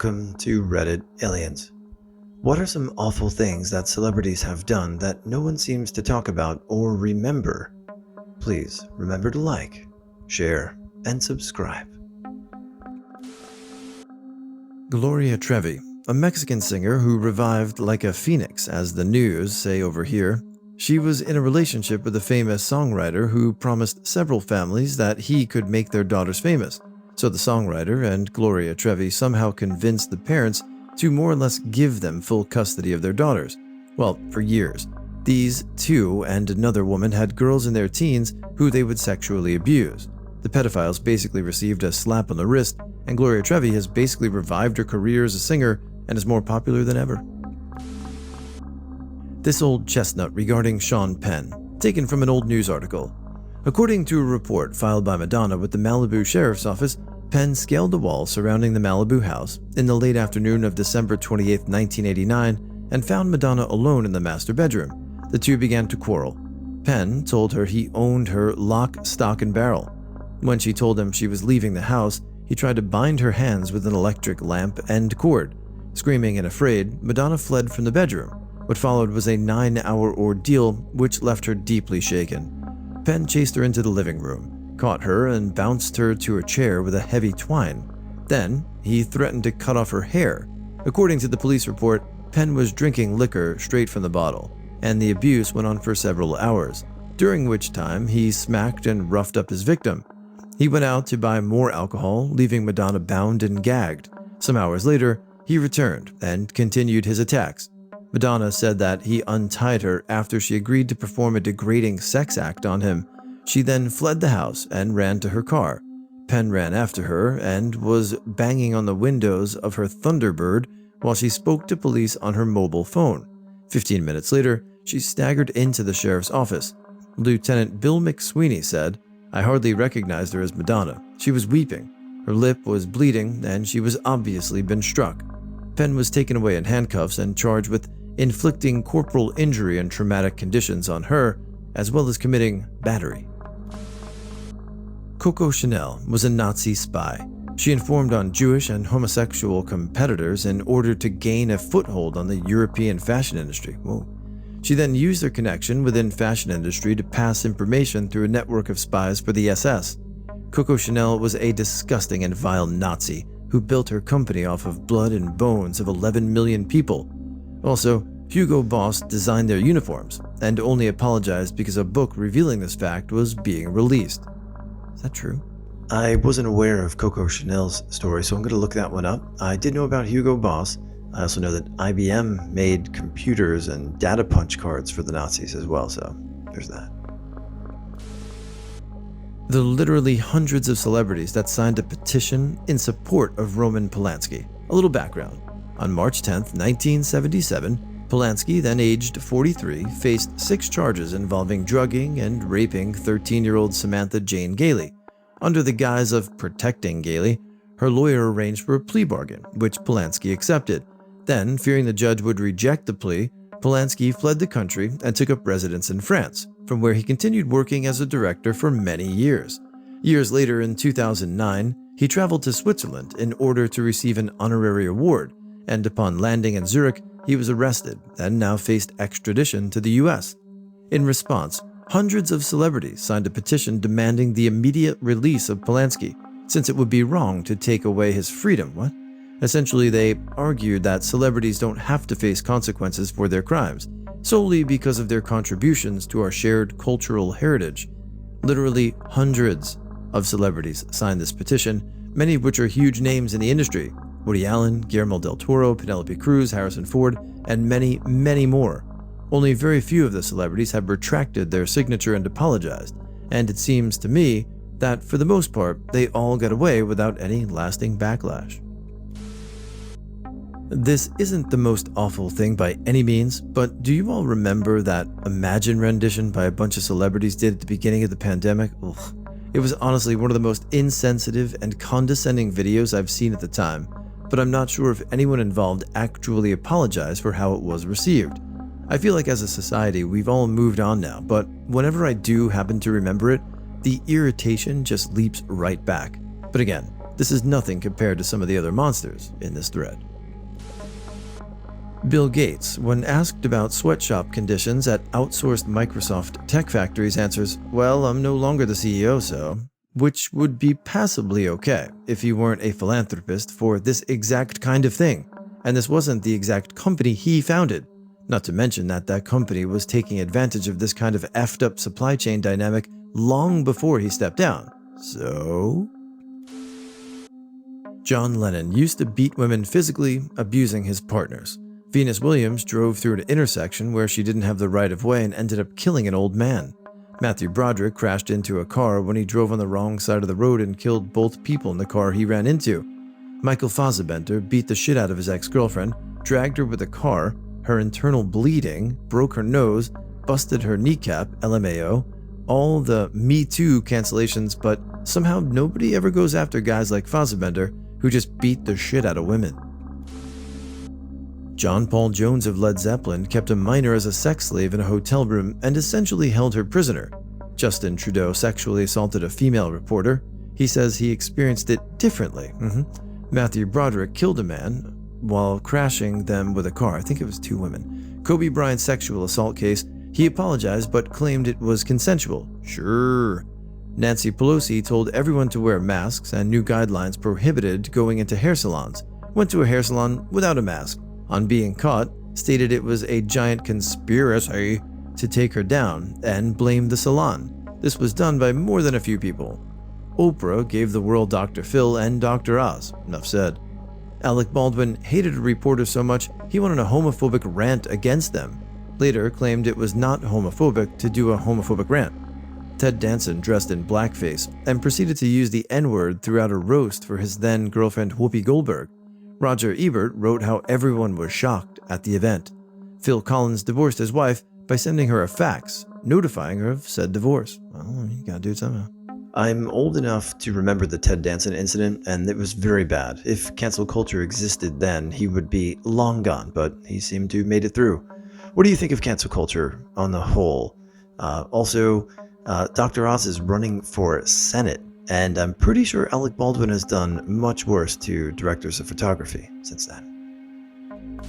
Welcome to Reddit Aliens. What are some awful things that celebrities have done that no one seems to talk about or remember? Please remember to like, share, and subscribe. Gloria Trevi, a Mexican singer who revived like a phoenix, as the news say over here. She was in a relationship with a famous songwriter who promised several families that he could make their daughters famous. So the songwriter and Gloria Trevi somehow convinced the parents to more or less give them full custody of their daughters. Well, for years. These two and another woman had girls in their teens who they would sexually abuse. The pedophiles basically received a slap on the wrist, and Gloria Trevi has basically revived her career as a singer and is more popular than ever. This old chestnut regarding Sean Penn, taken from an old news article. According to a report filed by Madonna with the Malibu Sheriff's Office, Penn scaled the wall surrounding the Malibu house in the late afternoon of December 28, 1989, and found Madonna alone in the master bedroom. The two began to quarrel. Penn told her he owned her lock, stock, and barrel. When she told him she was leaving the house, he tried to bind her hands with an electric lamp and cord. Screaming and afraid, Madonna fled from the bedroom. What followed was a 9-hour ordeal which left her deeply shaken. Penn chased her into the living room, caught her, and bounced her to a chair with a heavy twine. Then, he threatened to cut off her hair. According to the police report, Penn was drinking liquor straight from the bottle, and the abuse went on for several hours, during which time he smacked and roughed up his victim. He went out to buy more alcohol, leaving Madonna bound and gagged. Some hours later, he returned and continued his attacks. Madonna said that he untied her after she agreed to perform a degrading sex act on him. She then fled the house and ran to her car. Penn ran after her and was banging on the windows of her Thunderbird while she spoke to police on her mobile phone. 15 minutes later, she staggered into the sheriff's office. Lieutenant Bill McSweeney said, "I hardly recognized her as Madonna. She was weeping. Her lip was bleeding and she was obviously been struck." Penn was taken away in handcuffs and charged with inflicting corporal injury and traumatic conditions on her, as well as committing battery. Coco Chanel was a Nazi spy. She informed on Jewish and homosexual competitors in order to gain a foothold on the European fashion industry. Whoa. She then used her connection within fashion industry to pass information through a network of spies for the SS. Coco Chanel was a disgusting and vile Nazi who built her company off of blood and bones of 11 million people. Also, Hugo Boss designed their uniforms and only apologized because a book revealing this fact was being released. Is that true? I wasn't aware of Coco Chanel's story, so I'm going to look that one up. I did know about Hugo Boss. I also know that IBM made computers and data punch cards for the Nazis as well, so there's that. There are literally hundreds of celebrities that signed a petition in support of Roman Polanski. A little background. On March 10, 1977, Polanski, then aged 43, faced 6 charges involving drugging and raping 13-year-old Samantha Jane Gailey. Under the guise of protecting Gailey, her lawyer arranged for a plea bargain, which Polanski accepted. Then, fearing the judge would reject the plea, Polanski fled the country and took up residence in France, from where he continued working as a director for many years. Years later, in 2009, he traveled to Switzerland in order to receive an honorary award, and upon landing in Zurich, he was arrested and now faced extradition to the US. In response, hundreds of celebrities signed a petition demanding the immediate release of Polanski, since it would be wrong to take away his freedom. What? Essentially, they argued that celebrities don't have to face consequences for their crimes, solely because of their contributions to our shared cultural heritage. Literally hundreds of celebrities signed this petition, many of which are huge names in the industry. Woody Allen, Guillermo del Toro, Penelope Cruz, Harrison Ford, and many, many more. Only very few of the celebrities have retracted their signature and apologized, and it seems to me that for the most part, they all got away without any lasting backlash. This isn't the most awful thing by any means, but do you all remember that Imagine rendition by a bunch of celebrities did at the beginning of the pandemic? Ugh. It was honestly one of the most insensitive and condescending videos I've seen at the time, but I'm not sure if anyone involved actually apologized for how it was received. I feel like as a society, we've all moved on now, but whenever I do happen to remember it, the irritation just leaps right back. But again, This is nothing compared to some of the other monsters in this thread. Bill Gates, when asked about sweatshop conditions at outsourced Microsoft tech factories, answers, "Well, I'm no longer the CEO, so," which would be passably okay if he weren't a philanthropist for this exact kind of thing, and this wasn't the exact company he founded. Not to mention that that company was taking advantage of this kind of effed up supply chain dynamic long before he stepped down. So? John Lennon used to beat women physically, abusing his partners. Venus Williams drove through an intersection where she didn't have the right of way and ended up killing an old man. Matthew Broderick crashed into a car when he drove on the wrong side of the road and killed both people in the car he ran into. Michael Fassbender beat the shit out of his ex-girlfriend, dragged her with a car, her internal bleeding, broke her nose, busted her kneecap, LMAO, all the Me Too cancellations, but somehow nobody ever goes after guys like Fassbender who just beat the shit out of women. John Paul Jones of Led Zeppelin kept a minor as a sex slave in a hotel room and essentially held her prisoner. Justin Trudeau sexually assaulted a female reporter. He says he experienced it differently. Matthew Broderick killed a man while crashing them with a car. I think it was 2 women. Kobe Bryant's sexual assault case, he apologized but claimed it was consensual. Sure. Nancy Pelosi told everyone to wear masks and new guidelines prohibited going into hair salons. Went to a hair salon without a mask. On being caught, stated it was a giant conspiracy to take her down and blamed the salon. This was done by more than a few people. Oprah gave the world Dr. Phil and Dr. Oz. Enough said. Alec Baldwin hated a reporter so much he went on a homophobic rant against them. Later claimed it was not homophobic to do a homophobic rant. Ted Danson dressed in blackface and proceeded to use the N-word throughout a roast for his then-girlfriend Whoopi Goldberg. Roger Ebert wrote how everyone was shocked at the event. Phil Collins divorced his wife by sending her a fax, notifying her of said divorce. Well, you gotta do it somehow. I'm old enough to remember the Ted Danson incident, and it was very bad. If cancel culture existed then, he would be long gone, but he seemed to have made it through. What do you think of cancel culture on the whole? Also, Dr. Oz is running for Senate. And I'm pretty sure Alec Baldwin has done much worse to directors of photography since then.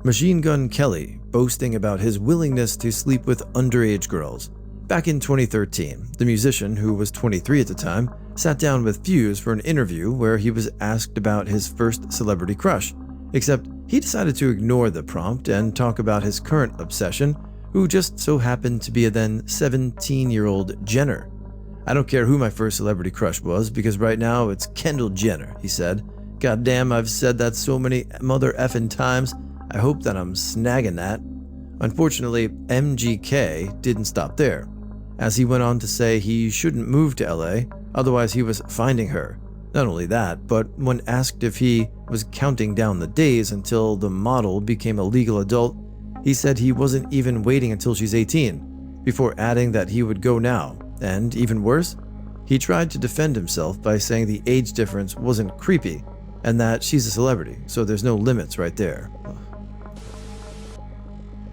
Machine Gun Kelly boasting about his willingness to sleep with underage girls. Back in 2013, the musician, who was 23 at the time, sat down with Fuse for an interview where he was asked about his first celebrity crush. Except he decided to ignore the prompt and talk about his current obsession, who just so happened to be a then 17-year-old Jenner. "I don't care who my first celebrity crush was, because right now it's Kendall Jenner," he said. "Goddamn, I've said that so many mother effing times. I hope that I'm snagging that." Unfortunately, MGK didn't stop there, as he went on to say he shouldn't move to LA, otherwise he was finding her. Not only that, but when asked if he was counting down the days until the model became a legal adult, he said he wasn't even waiting until she's 18, before adding that he would go now. And even worse, he tried to defend himself by saying the age difference wasn't creepy and that she's a celebrity, so there's no limits right there.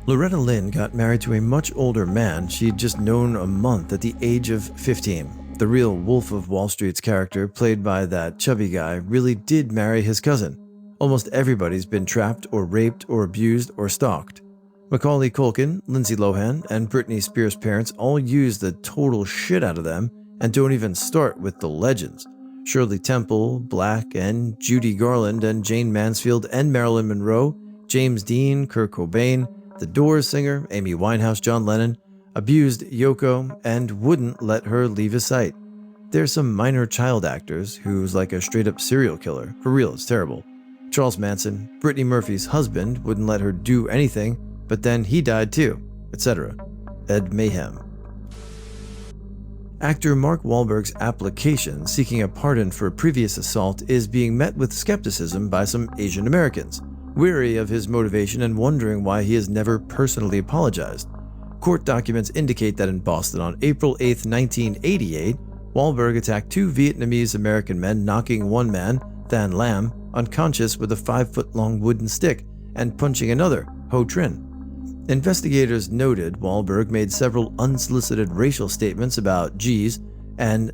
Loretta Lynn got married to a much older man she'd just known a month at the age of 15. The real Wolf of Wall Street's character, played by that chubby guy, really did marry his cousin. Almost everybody's been trapped or raped or abused or stalked. Macaulay Culkin, Lindsay Lohan, and Britney Spears' parents all use the total shit out of them and don't even start with the legends. Shirley Temple, Black, and Judy Garland, and Jane Mansfield, and Marilyn Monroe, James Dean, Kurt Cobain, The Doors singer, Amy Winehouse, John Lennon, abused Yoko and wouldn't let her leave his sight. There's some minor child actors who's like a straight-up serial killer. For real, it's terrible. Charles Manson, Brittany Murphy's husband, wouldn't let her do anything, but then he died too, etc. Ed Mayhem. Actor Mark Wahlberg's application seeking a pardon for a previous assault is being met with skepticism by some Asian Americans, weary of his motivation and wondering why he has never personally apologized. Court documents indicate that in Boston on April 8, 1988, Wahlberg attacked 2 Vietnamese American men, knocking one man, Than Lam, unconscious with a 5-foot-long wooden stick and punching another, Ho Trin. Investigators noted Wahlberg made several unsolicited racial statements about G's and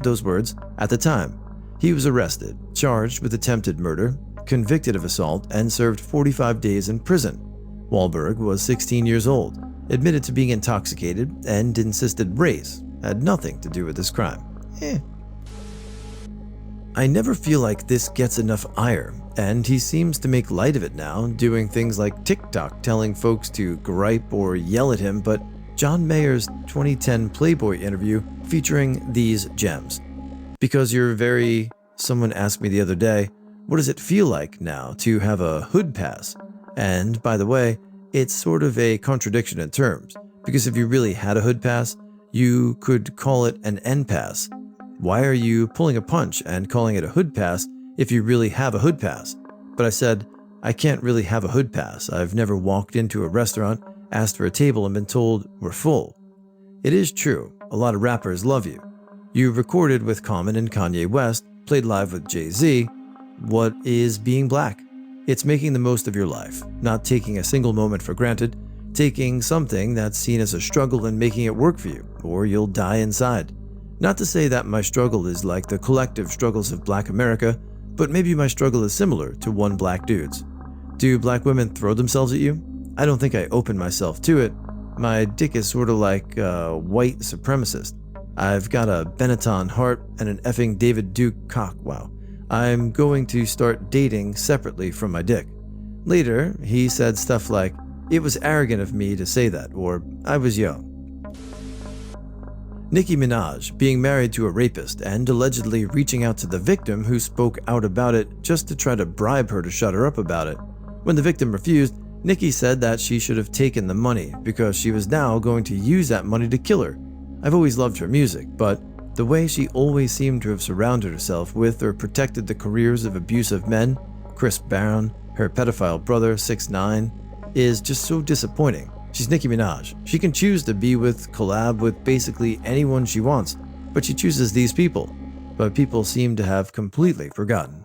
those words at the time. He was arrested, charged with attempted murder, convicted of assault, and served 45 days in prison. Wahlberg was 16 years old, admitted to being intoxicated, and insisted race had nothing to do with this crime. I never feel like this gets enough ire, and he seems to make light of it now, doing things like TikTok telling folks to gripe or yell at him, but John Mayer's 2010 Playboy interview featuring these gems. Because you're very... Someone asked me the other day, what does it feel like now to have a hood pass? And by the way, it's sort of a contradiction in terms, because if you really had a hood pass, you could call it an N pass. Why are you pulling a punch and calling it a hood pass if you really have a hood pass? But I said, I can't really have a hood pass. I've never walked into a restaurant, asked for a table, and been told we're full. It is true, a lot of rappers love you. You recorded with Common and Kanye West, played live with Jay-Z. What is being black? It's making the most of your life, not taking a single moment for granted, taking something that's seen as a struggle and making it work for you, or you'll die inside. Not to say that my struggle is like the collective struggles of Black America, but maybe my struggle is similar to one black dude's. Do black women throw themselves at you? I don't think I open myself to it. My dick is sort of like a white supremacist. I've got a Benetton heart and an effing David Duke cock. Wow. I'm going to start dating separately from my dick. Later, he said stuff like, it was arrogant of me to say that, or I was young. Nicki Minaj being married to a rapist and allegedly reaching out to the victim who spoke out about it just to try to bribe her to shut her up about it. When the victim refused, Nicki said that she should have taken the money because she was now going to use that money to kill her. I've always loved her music, but the way she always seemed to have surrounded herself with or protected the careers of abusive men, Chris Brown, her pedophile brother 6ix9ine, is just so disappointing. She's Nicki Minaj. She can choose to be with, collab with basically anyone she wants, but she chooses these people. But people seem to have completely forgotten.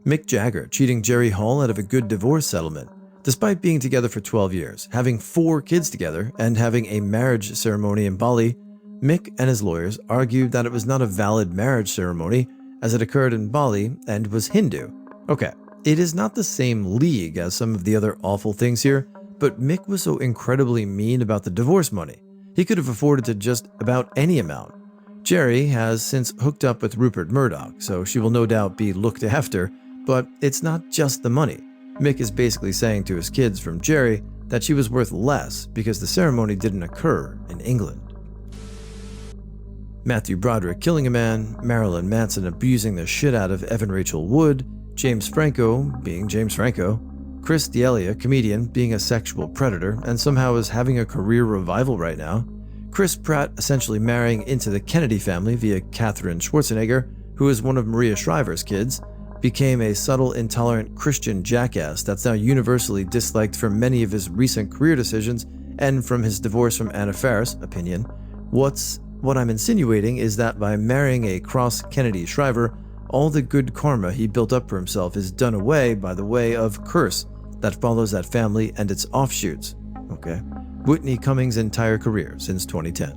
Mick Jagger cheating Jerry Hall out of a good divorce settlement. Despite being together for 12 years, having 4 kids together, and having a marriage ceremony in Bali, Mick and his lawyers argued that it was not a valid marriage ceremony as it occurred in Bali and was Hindu. Okay, it is not the same league as some of the other awful things here, but Mick was so incredibly mean about the divorce money. He could have afforded to just about any amount. Jerry has since hooked up with Rupert Murdoch, so she will no doubt be looked after, but it's not just the money. Mick is basically saying to his kids from Jerry that she was worth less because the ceremony didn't occur in England. Matthew Broderick killing a man, Marilyn Manson abusing the shit out of Evan Rachel Wood, James Franco being James Franco, Chris D'Elia, comedian, being a sexual predator and somehow is having a career revival right now, Chris Pratt essentially marrying into the Kennedy family via Katherine Schwarzenegger, who is one of Maria Shriver's kids, became a subtle, intolerant Christian jackass that's now universally disliked for many of his recent career decisions and from his divorce from Anna Faris opinion. What I'm insinuating is that by marrying a cross-Kennedy Shriver, all the good karma he built up for himself is done away by the way of curse that follows that family and its offshoots. Okay. Whitney Cummings' entire career since 2010.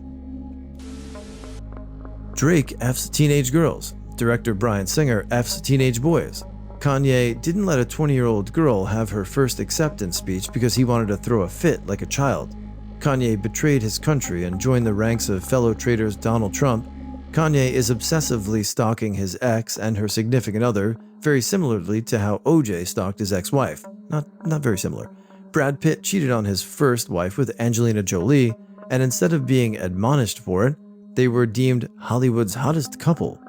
Drake F's teenage girls. Director Bryan Singer F's teenage boys. Kanye didn't let a 20-year-old girl have her first acceptance speech because he wanted to throw a fit like a child. Kanye betrayed his country and joined the ranks of fellow traitors Donald Trump. Kanye is obsessively stalking his ex and her significant other, very similarly to how OJ stalked his ex-wife. Not very similar. Brad Pitt cheated on his first wife with Angelina Jolie, and instead of being admonished for it, they were deemed Hollywood's hottest couple.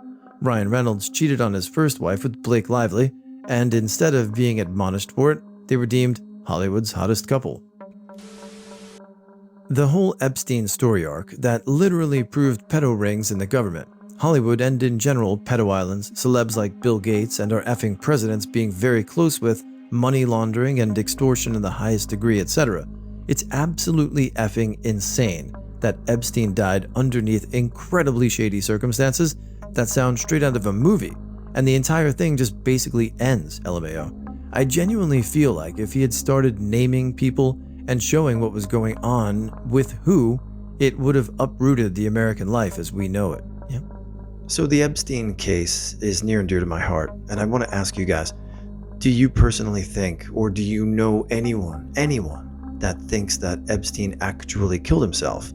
Ryan Reynolds cheated on his first wife with Blake Lively, and instead of being admonished for it, they were deemed Hollywood's hottest couple. The whole Epstein story arc that literally proved pedo rings in the government, Hollywood and in general pedo islands, celebs like Bill Gates and our effing presidents being very close with, money laundering and extortion in the highest degree, etc. It's absolutely effing insane that Epstein died underneath incredibly shady circumstances that sound straight out of a movie, and the entire thing just basically ends, LMAO. I genuinely feel like if he had started naming people and showing what was going on with who, it would have uprooted the American life as we know it. Yeah. So the Epstein case is near and dear to my heart, and I want to ask you guys, do you personally think, or do you know anyone that thinks that Epstein actually killed himself?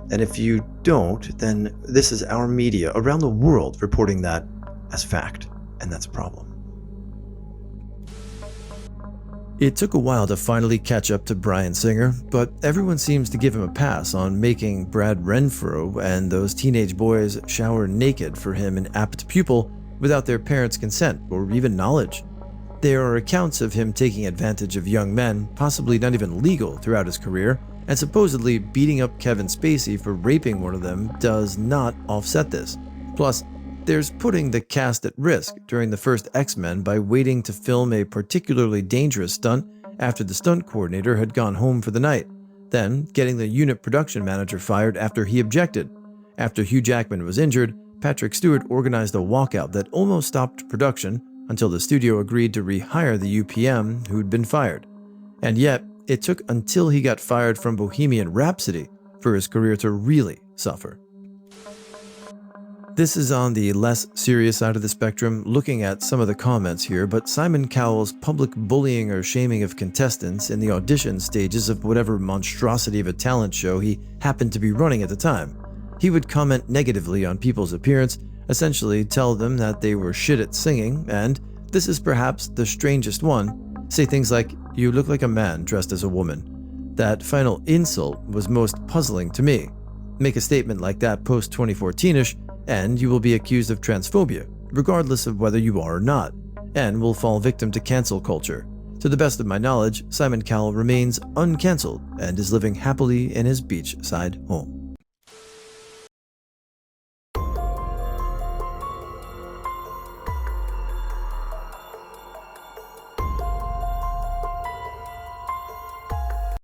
And if you don't, then this is our media around the world reporting that as fact, and that's a problem. It took a while to finally catch up to Bryan Singer, but everyone seems to give him a pass on making Brad Renfro and those teenage boys shower naked for him an apt pupil without their parents' consent or even knowledge. There are accounts of him taking advantage of young men, possibly not even legal, throughout his career, and supposedly beating up Kevin Spacey for raping one of them does not offset this. Plus, there's putting the cast at risk during the first X-Men by waiting to film a particularly dangerous stunt after the stunt coordinator had gone home for the night, then getting the unit production manager fired after he objected. After Hugh Jackman was injured, Patrick Stewart organized a walkout that almost stopped production until the studio agreed to rehire the UPM who'd been fired. And yet, it took until he got fired from Bohemian Rhapsody for his career to really suffer. This is on the less serious side of the spectrum, looking at some of the comments here, but Simon Cowell's public bullying or shaming of contestants in the audition stages of whatever monstrosity of a talent show he happened to be running at the time. He would comment negatively on people's appearance, essentially tell them that they were shit at singing, and, this is perhaps the strangest one, say things like, "You look like a man dressed as a woman." That final insult was most puzzling to me. Make a statement like that post-2014-ish, and you will be accused of transphobia, regardless of whether you are or not, and will fall victim to cancel culture. To the best of my knowledge, Simon Cowell remains uncancelled and is living happily in his beachside home.